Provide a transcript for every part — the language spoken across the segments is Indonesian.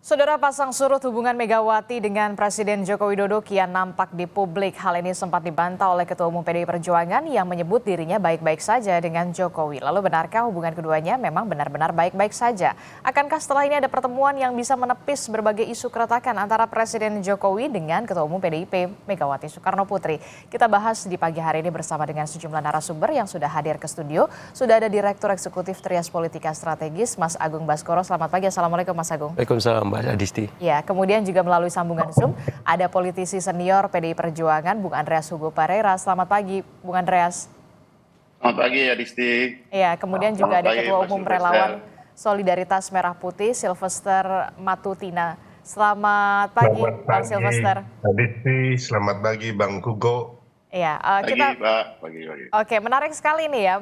Saudara, pasang surut hubungan Megawati dengan Presiden Joko Widodo kian nampak di publik. Hal ini sempat dibantah oleh Ketua Umum PDI Perjuangan yang menyebut dirinya baik-baik saja dengan Jokowi. Lalu benarkah hubungan keduanya memang benar-benar baik-baik saja? Akankah setelah ini ada pertemuan yang bisa menepis berbagai isu keretakan antara Presiden Jokowi dengan Ketua Umum PDIP Megawati Soekarno Putri? Kita bahas di pagi hari ini bersama dengan sejumlah narasumber yang sudah hadir ke studio. Sudah ada Direktur Eksekutif Trias Politika Strategis, Mas Agung Baskoro. Selamat pagi, Assalamualaikum Mas Agung. Waalaikumsalam Mbak Adisti. Ya, kemudian juga melalui sambungan Zoom ada politisi senior PDI Perjuangan, Bung Andreas Hugo Parera. Selamat pagi, Bung Andreas. Selamat pagi, Adisti. Ya, kemudian juga ada Ketua Umum Relawan Solidaritas Merah Putih, Sylvester Matutina. Selamat pagi, Bang Sylvester. Adisti, selamat pagi, Bang Hugo. Ya, kita pagi. Oke, menarik sekali nih ya.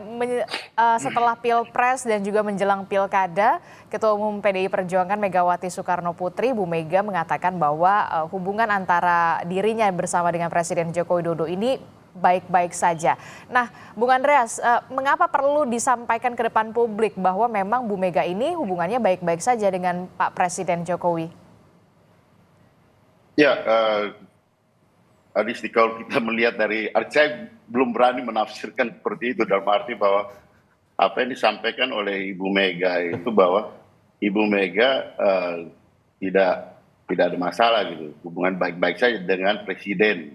Setelah Pilpres dan juga menjelang Pilkada, Ketua Umum PDI Perjuangan Megawati Soekarno Putri, Bu Mega mengatakan bahwa hubungan antara dirinya bersama dengan Presiden Joko Widodo ini baik-baik saja. Nah, Bung Andreas, mengapa perlu disampaikan ke depan publik bahwa memang Bu Mega ini hubungannya baik-baik saja dengan Pak Presiden Jokowi? Ya, Adisti, kalau kita melihat saya belum berani menafsirkan seperti itu dalam arti bahwa apa yang disampaikan oleh Ibu Mega itu bahwa Ibu Mega tidak ada masalah gitu, hubungan baik-baik saja dengan Presiden.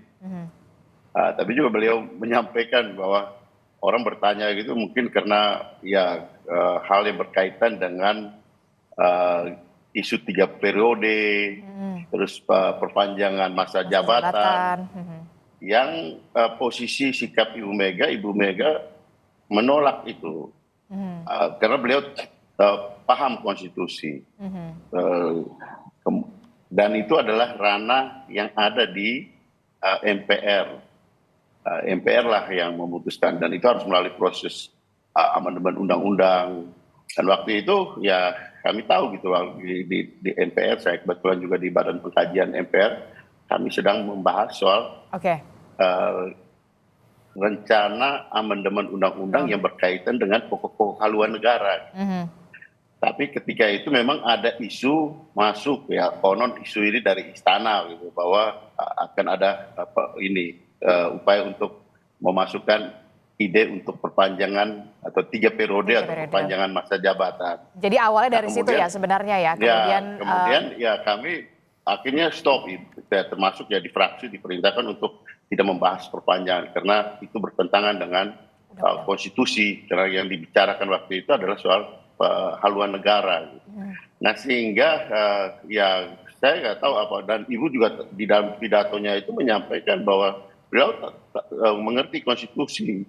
Tapi juga beliau menyampaikan bahwa orang bertanya gitu mungkin karena ya hal yang berkaitan dengan isu 3 periode, terus perpanjangan masa jabatan, yang posisi sikap Ibu Mega menolak itu, karena beliau paham konstitusi, dan itu adalah ranah yang ada di MPR. MPR lah yang memutuskan, dan itu harus melalui proses amandemen undang-undang. Dan waktu itu ya kami tahu gitu di MPR, saya kebetulan juga di Badan Pengkajian MPR, kami sedang membahas soal rencana amandemen undang-undang yang berkaitan dengan pokok-pokok haluan negara. Tapi ketika itu memang ada isu masuk ya, konon isu ini dari istana gitu, bahwa akan ada upaya untuk memasukkan ide untuk perpanjangan atau 3 periode atau perpanjangan masa jabatan. Jadi awalnya dari situ ya sebenarnya ya. Kemudian ya kami akhirnya stop itu, termasuk ya di fraksi diperintahkan untuk tidak membahas perpanjangan karena itu bertentangan dengan konstitusi, karena yang dibicarakan waktu itu adalah soal haluan negara. Nah sehingga ya saya nggak tahu apa, dan Ibu juga di dalam pidatonya itu menyampaikan bahwa beliau mengerti konstitusi.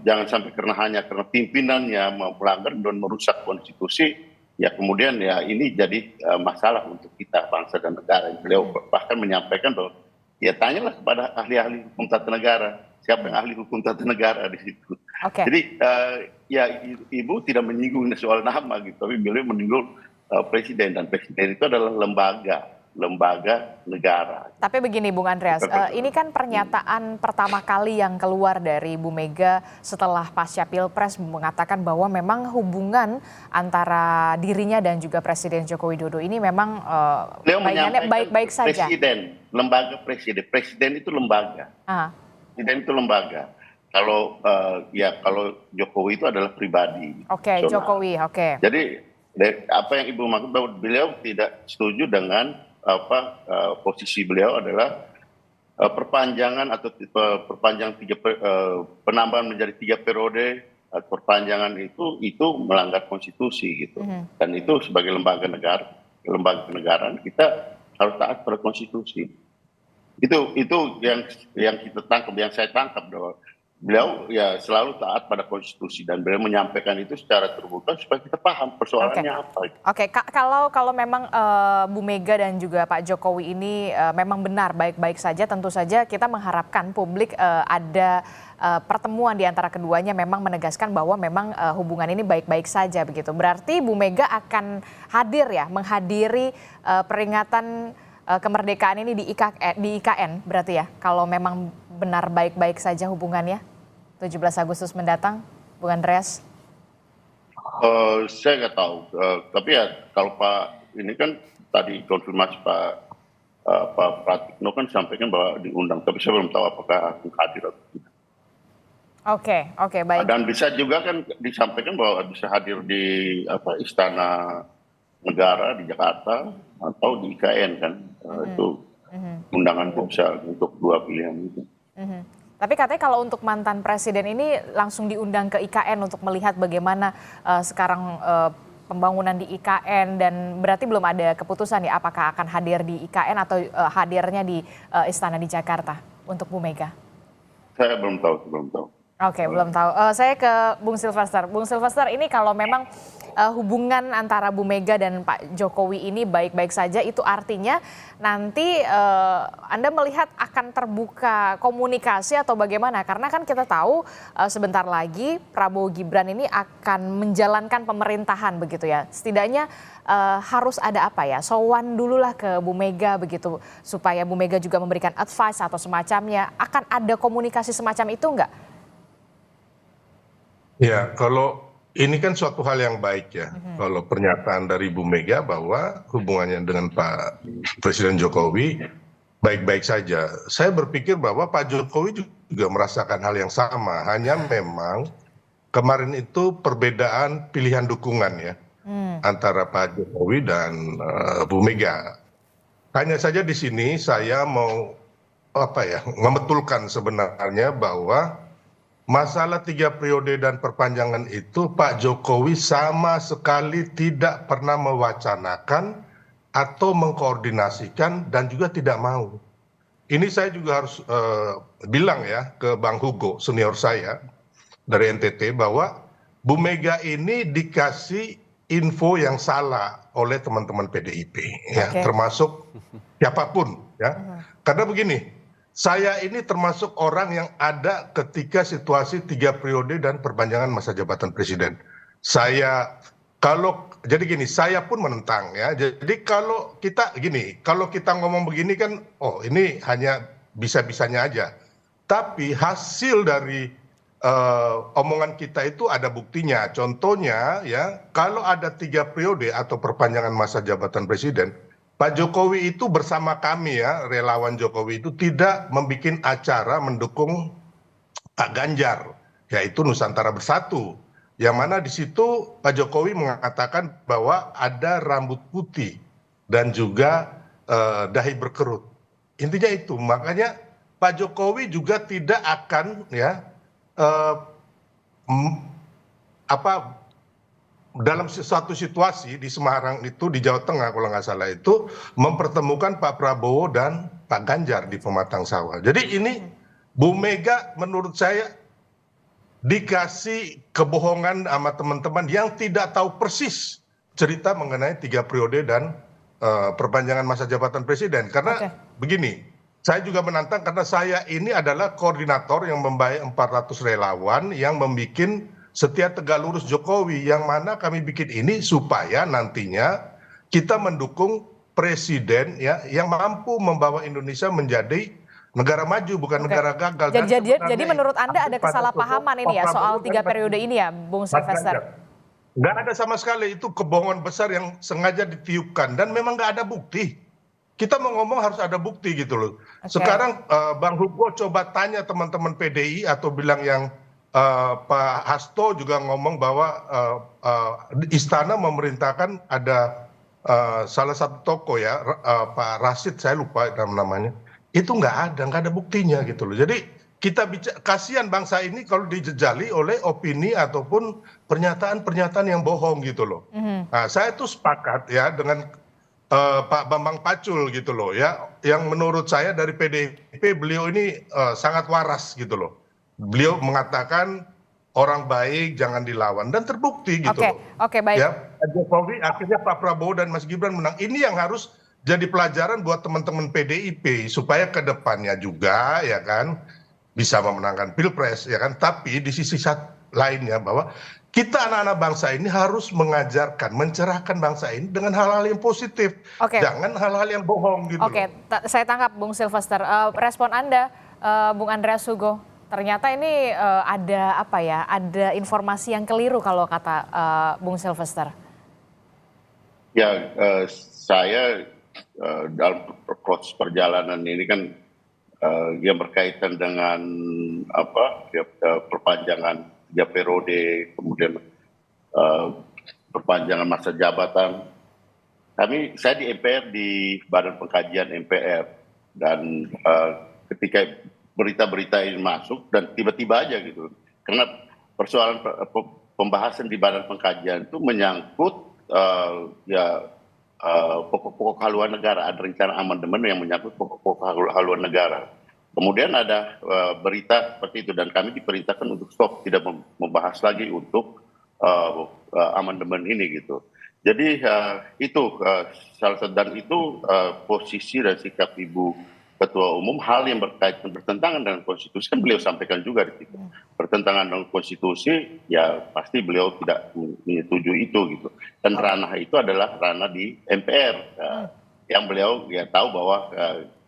Jangan sampai hanya karena pimpinannya melanggar dan merusak konstitusi, ya kemudian ya ini jadi masalah untuk kita bangsa dan negara. Beliau bahkan menyampaikan bahwa ya tanyalah kepada ahli-ahli hukum tata negara, siapa yang ahli hukum tata negara di situ. Jadi ya Ibu tidak menyinggung soal nama gitu, tapi beliau menyinggung presiden, dan presiden itu adalah lembaga negara. Tapi begini Bung Andreas, ini kan pernyataan pertama kali yang keluar dari Bu Mega setelah pasca Pilpres mengatakan bahwa memang hubungan antara dirinya dan juga Presiden Joko Widodo ini memang baik-baik saja. Presiden itu lembaga. Presiden itu lembaga. Kalau Jokowi itu adalah pribadi. Jokowi. Jadi apa yang Ibu maksud bahwa beliau tidak setuju dengan posisi beliau adalah perpanjangan atau penambahan menjadi 3 periode, perpanjangan itu melanggar konstitusi gitu. Dan itu sebagai lembaga negara kita harus taat pada konstitusi. Itu yang kita tangkap, yang saya tangkap bahwa beliau ya selalu taat pada konstitusi, dan beliau menyampaikan itu secara terbuka supaya kita paham persoalannya apa. Kalau memang Bu Mega dan juga Pak Jokowi ini memang benar baik-baik saja, tentu saja kita mengharapkan publik ada pertemuan di antara keduanya memang menegaskan bahwa memang hubungan ini baik-baik saja begitu. Berarti Bu Mega akan hadir ya, menghadiri peringatan kemerdekaan ini di IKN berarti ya, kalau memang benar baik-baik saja hubungannya 17 Agustus mendatang, Bung Andreas? Saya nggak tahu, tapi ya kalau Pak ini kan tadi konfirmasi Pak Pratikno kan sampaikan bahwa diundang, tapi saya belum tahu apakah akan hadir atau tidak. Oke, baik. Dan bisa juga kan disampaikan bahwa bisa hadir di Istana Negara di Jakarta atau di IKN kan. Itu undangan bisa untuk dua pilihan itu. Tapi katanya kalau untuk mantan presiden ini langsung diundang ke IKN untuk melihat bagaimana sekarang pembangunan di IKN, dan berarti belum ada keputusan ya apakah akan hadir di IKN atau hadirnya di Istana di Jakarta untuk Bu Mega? Saya belum tahu. Oke, belum tahu. Saya ke Bung Silvester. Bung Silvester, ini kalau memang hubungan antara Bu Mega dan Pak Jokowi ini baik-baik saja, itu artinya nanti Anda melihat akan terbuka komunikasi atau bagaimana? Karena kan kita tahu sebentar lagi Prabowo Gibran ini akan menjalankan pemerintahan begitu ya. Setidaknya harus ada apa ya, sowan dululah ke Bu Mega begitu, supaya Bu Mega juga memberikan advice atau semacamnya. Akan ada komunikasi semacam itu enggak? Ya, kalau ini kan suatu hal yang baik ya, kalau pernyataan dari Bu Mega bahwa hubungannya dengan Pak Presiden Jokowi baik-baik saja. Saya berpikir bahwa Pak Jokowi juga merasakan hal yang sama, hanya memang kemarin itu perbedaan pilihan dukungan ya antara Pak Jokowi dan Bu Mega. Hanya saja di sini saya mau membetulkan sebenarnya bahwa masalah 3 periode dan perpanjangan itu Pak Jokowi sama sekali tidak pernah mewacanakan atau mengkoordinasikan dan juga tidak mau. Ini saya juga harus bilang ya ke Bang Hugo, senior saya dari NTT, bahwa Bu Mega ini dikasih info yang salah oleh teman-teman PDIP, ya, termasuk siapapun ya. Karena begini, saya ini termasuk orang yang ada ketika situasi 3 periode dan perpanjangan masa jabatan presiden. Saya saya pun menentang ya. Jadi kalau kita ngomong begini kan, ini hanya bisa-bisanya aja. Tapi hasil dari omongan kita itu ada buktinya. Contohnya ya, kalau ada 3 periode atau perpanjangan masa jabatan presiden, Pak Jokowi itu bersama kami ya, relawan Jokowi itu tidak membuat acara mendukung Pak Ganjar, yaitu Nusantara Bersatu. Yang mana di situ Pak Jokowi mengatakan bahwa ada rambut putih dan juga dahi berkerut. Intinya itu, makanya Pak Jokowi juga tidak akan ya dalam suatu situasi di Semarang itu, di Jawa Tengah kalau nggak salah itu, mempertemukan Pak Prabowo dan Pak Ganjar di Pematang Sawah. Jadi ini Bu Mega menurut saya dikasih kebohongan sama teman-teman yang tidak tahu persis cerita mengenai 3 periode dan perpanjangan masa jabatan presiden. Karena begini, saya juga menantang karena saya ini adalah koordinator yang membaik 400 relawan yang membuat Setia Tegak Lurus Jokowi, yang mana kami bikin ini supaya nantinya kita mendukung presiden ya yang mampu membawa Indonesia menjadi negara maju, bukan negara gagal. Jadi menurut Anda ada kesalahpahaman ini ya soal 3 periode ini ya, Bung Silvester? Nggak ada sama sekali, itu kebohongan besar yang sengaja ditiupkan dan memang nggak ada bukti. Kita mau ngomong harus ada bukti gitu loh. Sekarang Bang Hugo coba tanya teman-teman PDI atau bilang yang Pak Hasto juga ngomong bahwa istana memerintahkan ada salah satu tokoh ya, Pak Rashid, saya lupa namanya, itu nggak ada buktinya gitu loh. Jadi kita kasihan bangsa ini kalau dijejali oleh opini ataupun pernyataan-pernyataan yang bohong gitu loh. Nah, saya tuh sepakat ya dengan Pak Bambang Pacul gitu loh ya, yang menurut saya dari PDIP beliau ini sangat waras gitu loh. Beliau mengatakan orang baik jangan dilawan dan terbukti gitu loh. Oke, baik. Ya, Jokowi akhirnya Pak Prabowo dan Mas Gibran menang. Ini yang harus jadi pelajaran buat teman-teman PDIP supaya ke depannya juga ya kan bisa memenangkan Pilpres ya kan. Tapi di sisi lainnya bahwa kita anak-anak bangsa ini harus mengajarkan, mencerahkan bangsa ini dengan hal-hal yang positif. Jangan hal-hal yang bohong gitu. Saya tangkap Bung Silvester. Respon Anda, Bung Andreas Hugo. Ternyata ini ada informasi yang keliru kalau kata Bung Silvester. Ya, saya dalam proses perjalanan ini kan yang berkaitan dengan perpanjangan 3 periode, kemudian perpanjangan masa jabatan. Saya di MPR, di Badan Pengkajian MPR, dan ketika berita-berita ini masuk dan tiba-tiba aja gitu, karena persoalan pembahasan di Badan Pengkajian itu menyangkut pokok-pokok haluan negara, ada rencana amandemen yang menyangkut pokok-pokok haluan negara. Kemudian ada berita seperti itu dan kami diperintahkan untuk stop, tidak membahas lagi untuk amandemen ini gitu. Jadi itu salah satu, dan itu posisi dan sikap Ibu Ketua Umum, hal yang bertentangan dengan konstitusi kan beliau sampaikan juga di situ. Bertentangan dengan konstitusi, ya pasti beliau tidak menyetujui itu gitu. Dan ranah itu adalah ranah di MPR, yang beliau ya tahu bahwa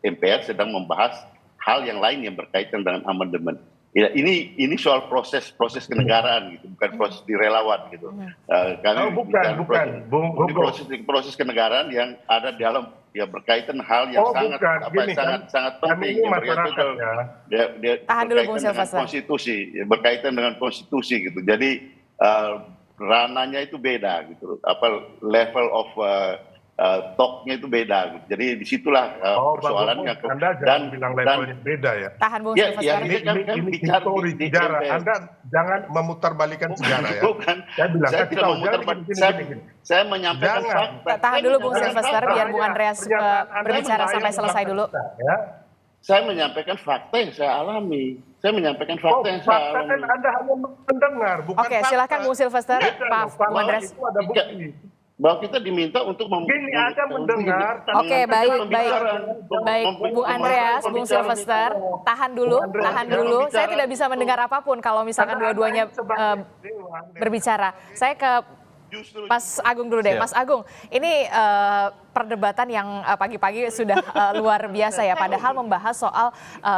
MPR sedang membahas hal yang lain yang berkaitan dengan amandemen. Ya, ini soal proses kenegaraan gitu, bukan proses di relawan gitu. Kami bukan. proses kenegaraan yang ada dalam berkaitan hal yang sangat penting yang tahan dulu Bung berkaitan dengan Silvester. konstitusi, berkaitan dengan konstitusi gitu. Jadi ranahnya itu beda gitu. Level of talknya itu beda gitu. Jadi disitulah persoalannya. Dan bilang levelnya beda ya. Tahan Bung Silvester. Ini histori sejarah. Anda jangan memutarbalikan sejarah ya. Bukan. Saya tidak memutarbalikkan. Saya menyampaikan fakta. Tahan dulu Bung Silvester biar Bung Andreas berbicara sampai selesai dulu. Saya menyampaikan fakta yang saya alami. Saya menyampaikan fakta yang saya alami. Fakta kan Anda hanya mendengar, bukan Oke, silakan Bung Silvester. Pak Bung Andreas. Itu ada bukti. Bahwa kita diminta untuk Ini Anda mendengar. Oke, baik. Bung Andreas, Bung Silvester, tahan dulu. Saya tidak bisa mendengar apapun kalau misalkan dua-duanya berbicara. Saya ke Mas Agung dulu deh. Mas Agung, ini perdebatan yang pagi-pagi sudah luar biasa ya. Padahal membahas soal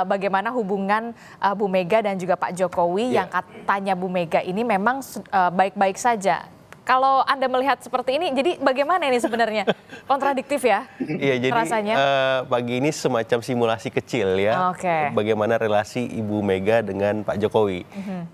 bagaimana hubungan Bu Mega dan juga Pak Jokowi yang katanya Bu Mega ini memang baik-baik saja. Kalau Anda melihat seperti ini, jadi bagaimana ini sebenarnya? Kontradiktif ya? Iya, jadi rasanya. Pagi ini semacam simulasi kecil ya. Bagaimana relasi Ibu Mega dengan Pak Jokowi.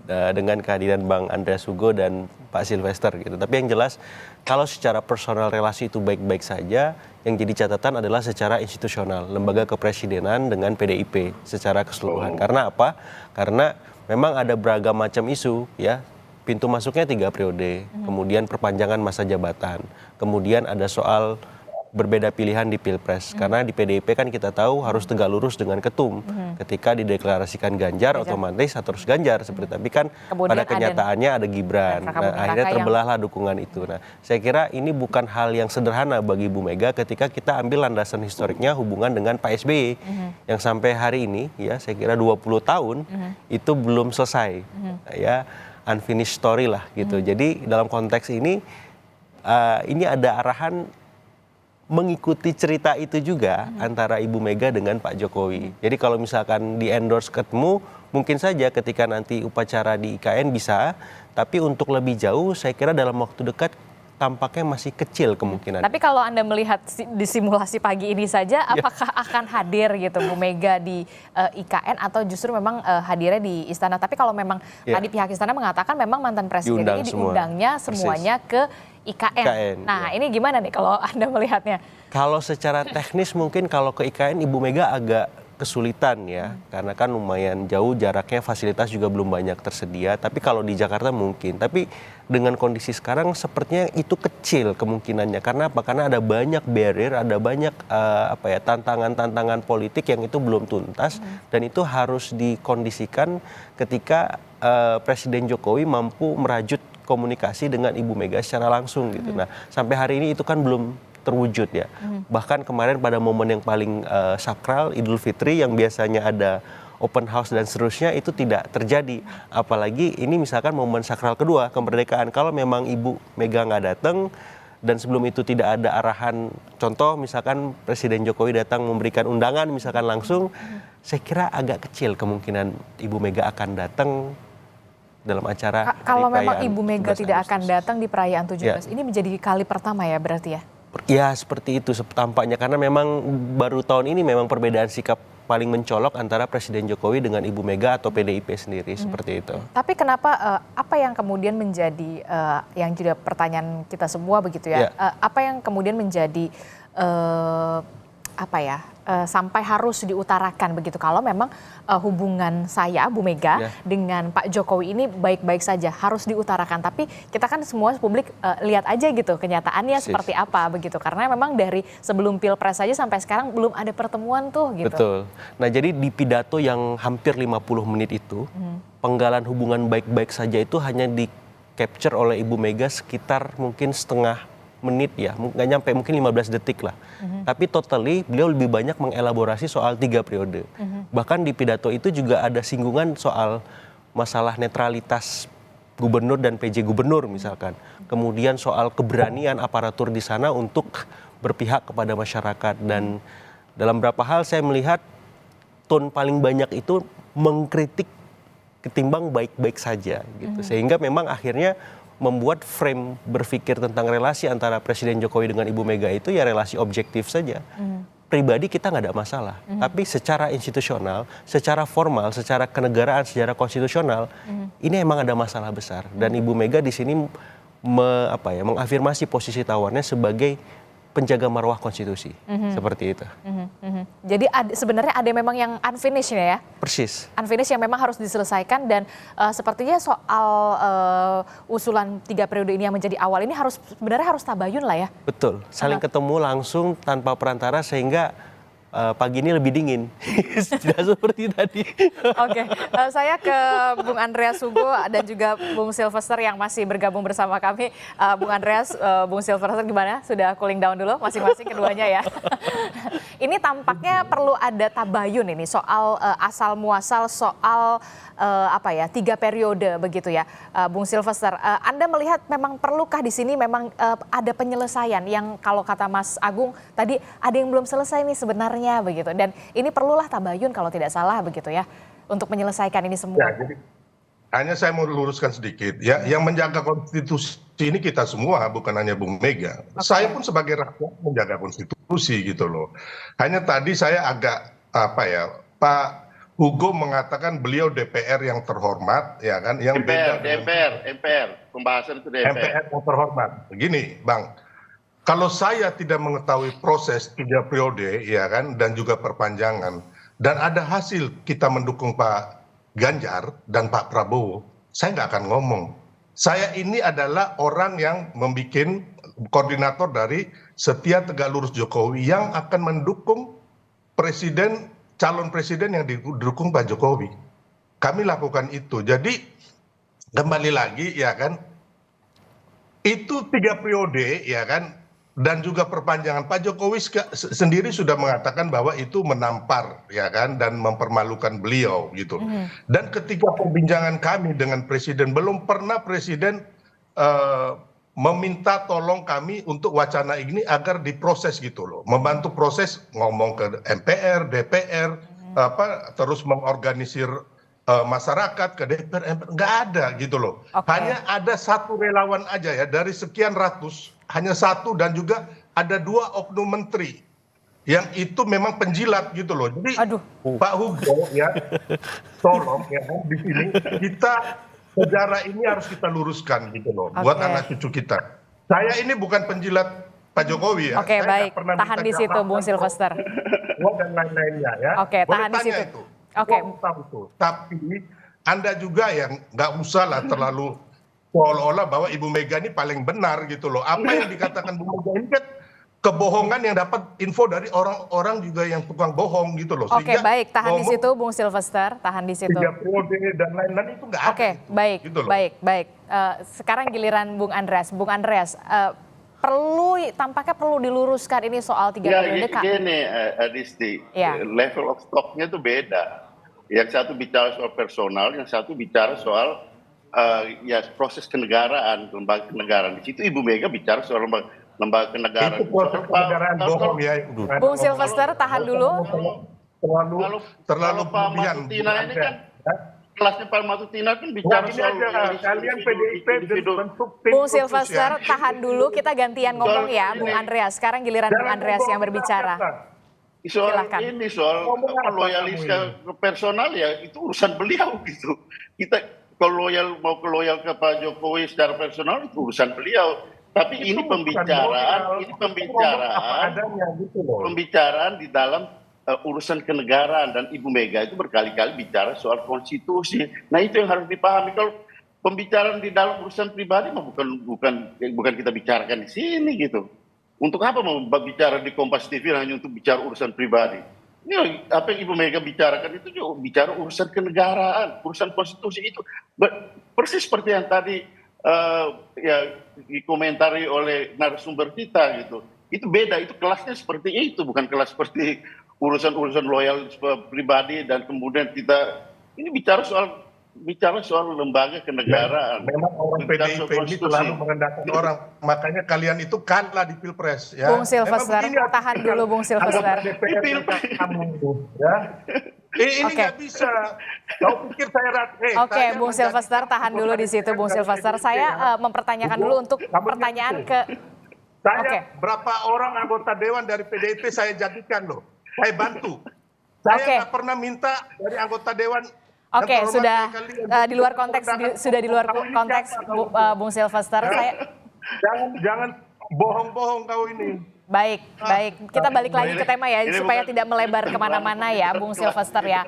Dengan kehadiran Bang Andreas Hugo dan Pak Silvester gitu. Tapi yang jelas, kalau secara personal relasi itu baik-baik saja, yang jadi catatan adalah secara institusional. Lembaga kepresidenan dengan PDIP secara keseluruhan. Karena apa? Karena memang ada beragam macam isu ya. Pintu masuknya 3 periode, kemudian perpanjangan masa jabatan, kemudian ada soal berbeda pilihan di Pilpres. Karena di PDIP kan kita tahu harus tegak lurus dengan ketum. Ketika dideklarasikan Ganjar, otomatis harus Ganjar. Tapi kan pada kenyataannya ada Gibran. Nah, akhirnya terbelahlah dukungan itu. Nah, saya kira ini bukan hal yang sederhana bagi Bu Mega ketika kita ambil landasan historiknya hubungan dengan Pak SBY. Yang sampai hari ini, ya saya kira 20 tahun itu belum selesai. Ya. Unfinished story lah gitu. Jadi dalam konteks ini ada arahan mengikuti cerita itu juga antara Ibu Mega dengan Pak Jokowi. Jadi kalau misalkan di endorse ketemu, mungkin saja ketika nanti upacara di IKN bisa, tapi untuk lebih jauh saya kira dalam waktu dekat tampaknya masih kecil kemungkinan. Tapi kalau Anda melihat di simulasi pagi ini saja, apakah akan hadir gitu Bu Mega di IKN atau justru memang hadirnya di istana? Tapi kalau memang tadi pihak istana mengatakan memang mantan presiden ini diundangnya semuanya ke IKN. Nah ini gimana nih kalau Anda melihatnya? Kalau secara teknis mungkin kalau ke IKN Ibu Mega agak kesulitan ya, karena kan lumayan jauh jaraknya, fasilitas juga belum banyak tersedia. Tapi kalau di Jakarta mungkin. Tapi dengan kondisi sekarang sepertinya itu kecil kemungkinannya. Karena apa? Karena ada banyak barrier, ada banyak tantangan-tantangan politik yang itu belum tuntas dan itu harus dikondisikan ketika Presiden Jokowi mampu merajut komunikasi dengan Ibu Mega secara langsung gitu. Nah, sampai hari ini itu kan belum terwujud ya. Bahkan kemarin pada momen yang paling sakral Idul Fitri yang biasanya ada open house dan seterusnya itu tidak terjadi. Apalagi ini misalkan momen sakral kedua kemerdekaan. Kalau memang Ibu Mega nggak datang dan sebelum itu tidak ada arahan, contoh misalkan Presiden Jokowi datang memberikan undangan misalkan langsung, saya kira agak kecil kemungkinan Ibu Mega akan datang dalam acara. Kalau memang Ibu Mega tidak akan datang di perayaan 17, ini menjadi kali pertama ya berarti ya? Ya seperti itu tampaknya, karena memang baru tahun ini memang perbedaan sikap paling mencolok antara Presiden Jokowi dengan Ibu Mega atau PDIP sendiri, seperti itu. Tapi kenapa, apa yang kemudian menjadi, yang juga pertanyaan kita semua begitu ya, apa yang kemudian menjadi, sampai harus diutarakan begitu, kalau memang hubungan saya, Bu Mega, dengan Pak Jokowi ini baik-baik saja, harus diutarakan. Tapi kita kan semua publik lihat aja gitu kenyataannya seperti apa begitu, karena memang dari sebelum Pilpres saja sampai sekarang belum ada pertemuan tuh gitu. Betul. Nah jadi di pidato yang hampir 50 menit itu, penggalan hubungan baik-baik saja itu hanya di capture oleh Ibu Mega sekitar mungkin setengah menit ya, nggak nyampe, mungkin 15 detik lah. Tapi totally beliau lebih banyak mengelaborasi soal 3 periode. Bahkan di pidato itu juga ada singgungan soal masalah netralitas gubernur dan PJ gubernur misalkan. Kemudian soal keberanian aparatur di sana untuk berpihak kepada masyarakat. Dan dalam beberapa hal saya melihat tone paling banyak itu mengkritik ketimbang baik-baik saja gitu. Sehingga memang akhirnya membuat frame berpikir tentang relasi antara Presiden Jokowi dengan Ibu Mega itu ya relasi objektif saja. Pribadi kita nggak ada masalah, tapi secara institusional, secara formal, secara kenegaraan, secara konstitusional, ini emang ada masalah besar. Dan Ibu Mega di sini mengafirmasi posisi tawarnya sebagai penjaga marwah konstitusi, seperti itu. Jadi sebenarnya ada memang yang unfinished ya? Persis. Unfinished yang memang harus diselesaikan, dan sepertinya soal usulan 3 periode ini yang menjadi awal ini sebenarnya harus tabayun lah ya? Betul, saling ketemu langsung tanpa perantara sehingga pagi ini lebih dingin, tidak seperti tadi. Oke, saya ke Bung Andreas Hugo dan juga Bung Sylvester yang masih bergabung bersama kami. Bung Andreas, Bung Sylvester gimana? Sudah cooling down dulu masing-masing keduanya ya? Ini tampaknya perlu ada tabayun ini soal asal muasal soal 3 periode begitu ya, Bung Sylvester. Anda melihat memang perlukah di sini memang ada penyelesaian yang kalau kata Mas Agung tadi ada yang belum selesai nih sebenarnya begitu, dan ini perlulah tabayun kalau tidak salah begitu ya untuk menyelesaikan ini semua. Ya, jadi hanya saya mau luruskan sedikit ya, yang menjaga konstitusi ini kita semua, bukan hanya Bung Mega. Saya pun sebagai rakyat menjaga konstitusi gitu loh. Hanya tadi saya agak Pak Hugo mengatakan beliau DPR yang terhormat, ya kan? Yang MPR, pembahasan itu DPR. MPR yang terhormat. Begini, Bang, kalau saya tidak mengetahui proses 3 periode, ya kan, dan juga perpanjangan, dan ada hasil kita mendukung Pak Ganjar dan Pak Prabowo, saya nggak akan ngomong. Saya ini adalah orang yang membuat koordinator dari Setia Tegak Lurus Jokowi yang akan mendukung calon presiden yang didukung Pak Jokowi. Kami lakukan itu. Jadi kembali lagi ya kan, itu 3 periode ya kan, dan juga perpanjangan. Pak Jokowi sendiri sudah mengatakan bahwa itu menampar ya kan, dan mempermalukan beliau gitu. Dan ketika perbincangan kami dengan presiden, belum pernah presiden meminta tolong kami untuk wacana ini agar diproses gitu loh, membantu proses, ngomong ke MPR, DPR, terus mengorganisir masyarakat ke DPR, nggak ada gitu loh. Hanya ada 1 relawan aja ya dari sekian ratus, hanya 1, dan juga ada 2 oknum menteri yang itu memang penjilat gitu loh. Jadi Pak Hugo ya, tolong ya di sini kita sejarah ini harus kita luruskan gitu loh, buat anak cucu kita. Saya ini bukan penjilat Pak Jokowi ya. Oke, baik, tahan di situ Bung Sylvester. Dan lain-lainnya ya. Oke, tahan di situ. Itu. Oke. Tapi Anda juga yang nggak usah lah terlalu seolah-olah bahwa Ibu Mega ini paling benar gitu loh. Apa yang dikatakan Bu Mega ini kan kebohongan yang dapat info dari orang-orang juga yang tukang bohong gitu loh. Oke, baik, tahan di situ Bung Sylvester, tahan di situ. 3 periode dan lain-lain itu nggak ada. Oke, baik, gitu loh. baik. Sekarang giliran Bung Andreas. Bung Andreas, tampaknya perlu diluruskan ini soal 3 periode. Gini, Adisti, level of stocknya itu beda. Yang satu bicara soal personal, yang satu bicara soal proses kenegaraan, lembaga kenegaraan. Di situ Ibu Mega bicara soal lembaga kenegaraan. Itu proses kenegaraan bohong ya. Bung Sylvester, tahan dulu. Terlalu Kalau Pak berlebihan. Mas Tina ini kan kelasnya Pak Matutina kan bicara soal kalian PDIP bentuk tim Bung khusus Silvester, ya. tahan dulu, kita gantian ngomong ya, Bung Andreas. Sekarang giliran Bung Andreas yang berbicara. Soal Silakan. ini soal loyalis ke personal ya itu urusan beliau gitu. Kita kalau mau loyal ke Pak Jokowi secara personal itu urusan beliau. Tapi ini pembicaraan di dalam urusan kenegaraan, dan Ibu Mega itu berkali-kali bicara soal konstitusi. Nah itu yang harus dipahami. Kalau pembicaraan di dalam urusan pribadi mah bukan kita bicarakan di sini gitu. Untuk apa mau bicara di Kompas TV hanya untuk bicara urusan pribadi? Ini apa yang Ibu Mega bicarakan itu juga bicara urusan kenegaraan, urusan konstitusi itu. Persis seperti yang tadi ya dikomentari oleh narasumber kita gitu. Itu beda, itu kelasnya seperti itu, bukan kelas seperti urusan loyal pribadi dan kemudian kita ini bicara soal lembaga kenegaraan. Memang orang PDIP ini selalu merendahkan orang, makanya kalian itu kalah di Pilpres ya. Bung Silvester, tahan dulu Bung Silvester. Ini nggak bisa. Kau pikir saya Oke, Bung Silvester, tahan dulu di situ, Bung Silvester. Saya mempertanyakan dulu untuk pertanyaan ke. Saya berapa orang anggota dewan dari PDIP saya jadikan loh. Saya bantu. Saya nggak pernah minta dari anggota dewan. Oke, sudah di luar konteks, Bung Silvester. Jangan bohong-bohong kau ini. Baik. Kita balik lagi ke tema ya, supaya tidak melebar kemana-mana ya, Bung Silvester ya.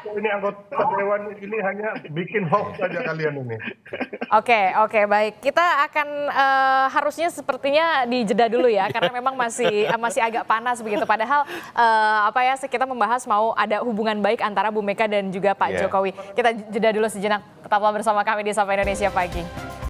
Ini anggota dewan ini hanya bikin hoax saja kalian ini. Oke, baik. Kita akan harusnya sepertinya dijeda dulu ya, karena memang masih agak panas begitu. Padahal kita membahas mau ada hubungan baik antara Bu Mega dan juga Pak Jokowi. Kita jeda dulu sejenak. Tetaplah bersama kami di Sapa Indonesia Pagi.